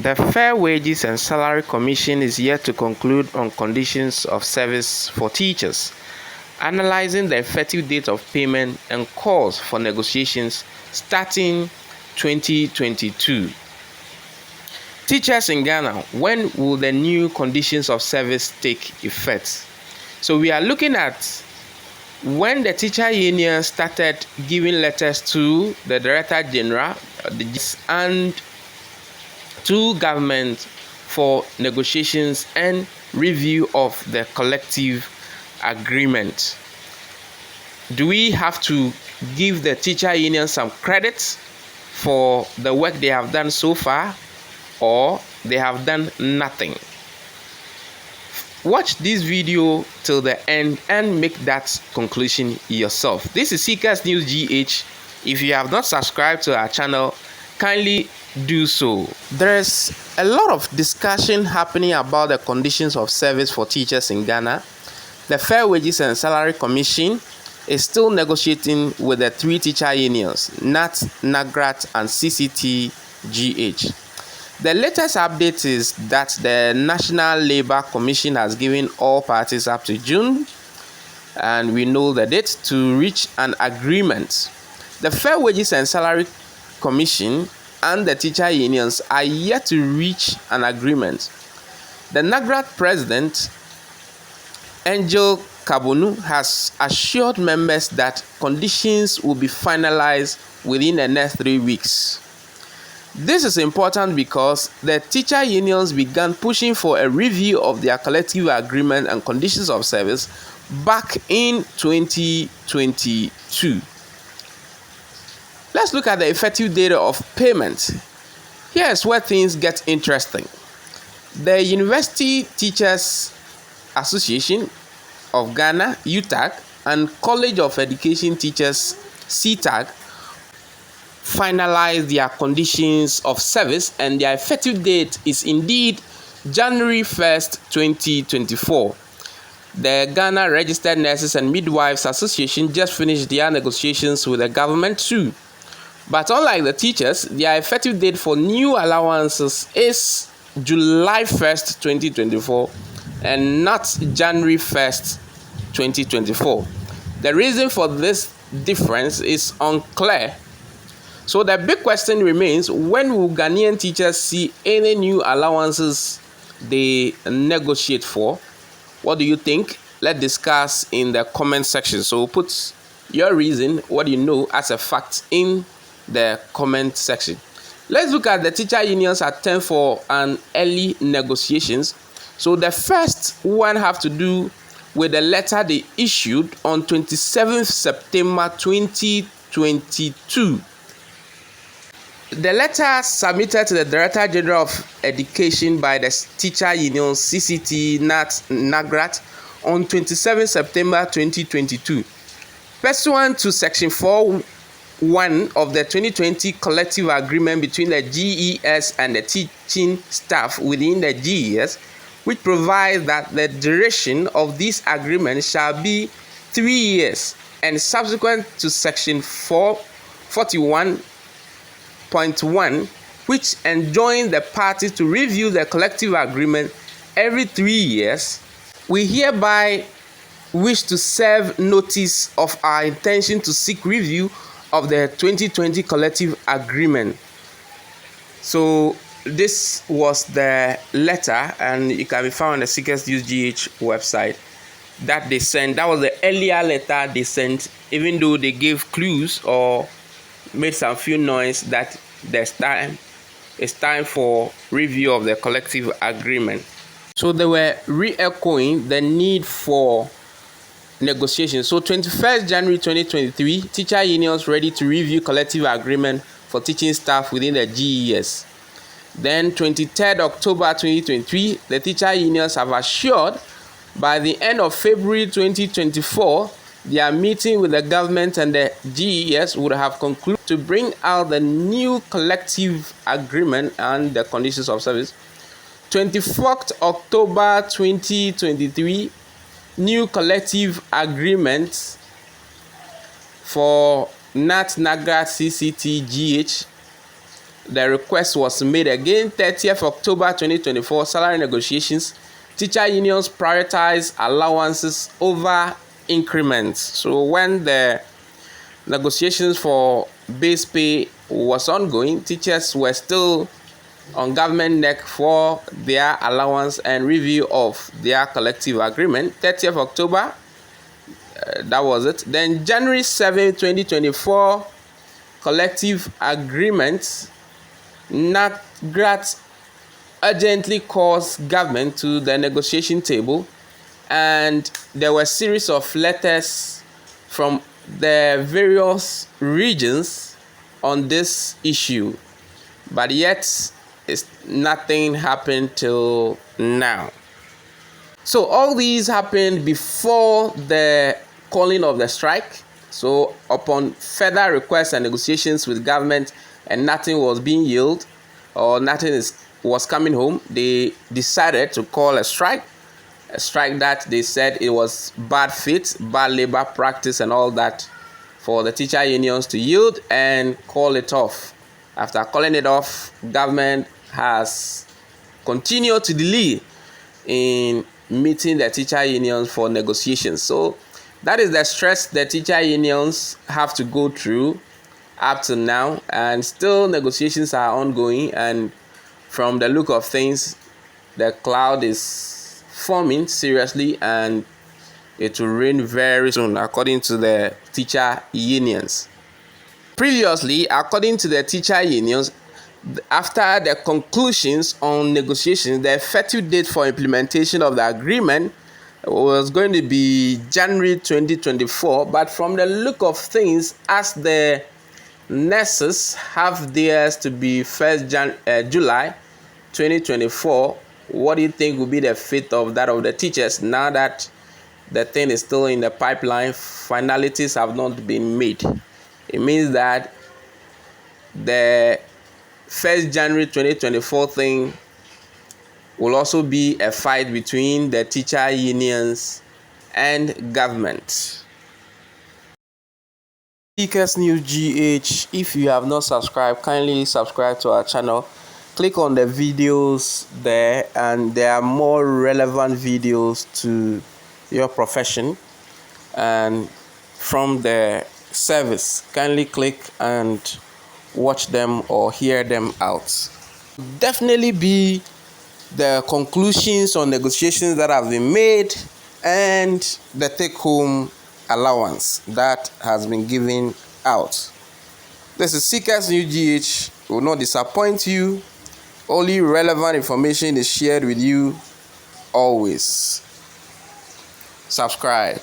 The Fair Wages and Salary Commission is yet to conclude on conditions of service for teachers, analyzing the effective date of payment and calls for negotiations starting 2022. Teachers in Ghana, when will the new conditions of service take effect? So we are looking at when the teacher union started giving letters to the Director General and to government for negotiations and review of the collective agreement. Do we have to give the teacher union some credit for the work they have done so far, or they have done nothing? Watch this video till the end and make that conclusion yourself. This is Seekers News GH. If you have not subscribed to our channel, kindly do so. There's a lot of discussion happening about the conditions of service for teachers in Ghana. The Fair Wages and Salary Commission is still negotiating with the three teacher unions, NAT, NAGRAT, and CCT-GH. The latest update is that the National Labour Commission has given all parties up to June, and we know the date, to reach an agreement. The Fair Wages and Salary Commission and the teacher unions are yet to reach an agreement. The NAGRAT president, Angel Kabonu, has assured members that conditions will be finalized within the next 3 weeks. This is important because the teacher unions began pushing for a review of their collective agreement and conditions of service back in 2022. Let's look at the effective date of payment. Here's where things get interesting. The University Teachers Association of Ghana, UTAG, and College of Education Teachers, CTAG, finalized their conditions of service, and their effective date is indeed January 1st, 2024. The Ghana Registered Nurses and Midwives Association just finished their negotiations with the government too. But unlike the teachers, their effective date for new allowances is July 1st, 2024, and not January 1st, 2024. The reason for this difference is unclear. So the big question remains, when will Ghanaian teachers see any new allowances they negotiate for? What do you think? Let's discuss in the comment section. So put your reason, what you know as a fact, in the comment section. Let's look at the teacher unions attempt for an early negotiations. So the first one have to do with the letter they issued on 27th September 2022. The letter submitted to the Director General of Education by the teacher union CCT NAGRAT on 27 September 2022. Pursuant to Section 4.1 of the 2020 collective agreement between the GES and the teaching staff within the GES, which provides that the duration of this agreement shall be 3 years, and subsequent to Section 441.1, which enjoins the parties to review the collective agreement every 3 years, we hereby wish to serve notice of our intention to seek review of the 2020 collective agreement. So this was the letter, and it can be found on the Seekers News GH website that they sent. That was the earlier letter they sent, even though they gave clues or made some few noise that it's time for review of the collective agreement. So they were re-echoing the need for negotiation. So 21st January 2023, teacher unions ready to review collective agreement for teaching staff within the GES. Then 23rd October 2023, the teacher unions have assured by the end of February 2024, their meeting with the government and the GES would have concluded to bring out the new collective agreement and the conditions of service. 24th October 2023, new collective agreement for NAT, NAGRAT, CCT, GH. the request was made again. 30th October 2024, salary negotiations. Teacher unions prioritize allowances over increments. So when the negotiations for base pay was ongoing, teachers were still on government neck for their allowance and review of their collective agreement. 30th October, that was it. Then January 7, 2024, collective agreement. NAGRAT urgently calls government to the negotiation table, and there were a series of letters from the various regions on this issue, but yet nothing happened till now. So all these happened before the calling of the strike. So upon further requests and negotiations with government and nothing was being yielded or nothing was coming home, they decided to call a strike that they said it was bad faith, bad labor practice and all that, for the teacher unions to yield and call it off. After calling it off, government has continued to delay in meeting the teacher unions for negotiations. So that is the stress the teacher unions have to go through up to now, and still negotiations are ongoing, and from the look of things, the cloud is forming seriously and it will rain very soon, according to the teacher unions. Previously, according to the teacher unions, after the conclusions on negotiations, the effective date for implementation of the agreement was going to be January 2024. But from the look of things, as the nurses have theirs to be 1st July 2024, what do you think will be the fate of that of the teachers now that the thing is still in the pipeline? Finalities have not been made. It means that the 1st January 2024 thing will also be a fight between the teacher unions and government. FWSC News GH, if you have not subscribed, kindly subscribe to our channel. Click on the videos there, and there are more relevant videos to your profession and from the service. Kindly click and watch them or hear them out. Definitely be the conclusions on negotiations that have been made and the take-home allowance that has been given out. This is FWSC News GH. Will not disappoint you. Only relevant information is shared with you always. Subscribe.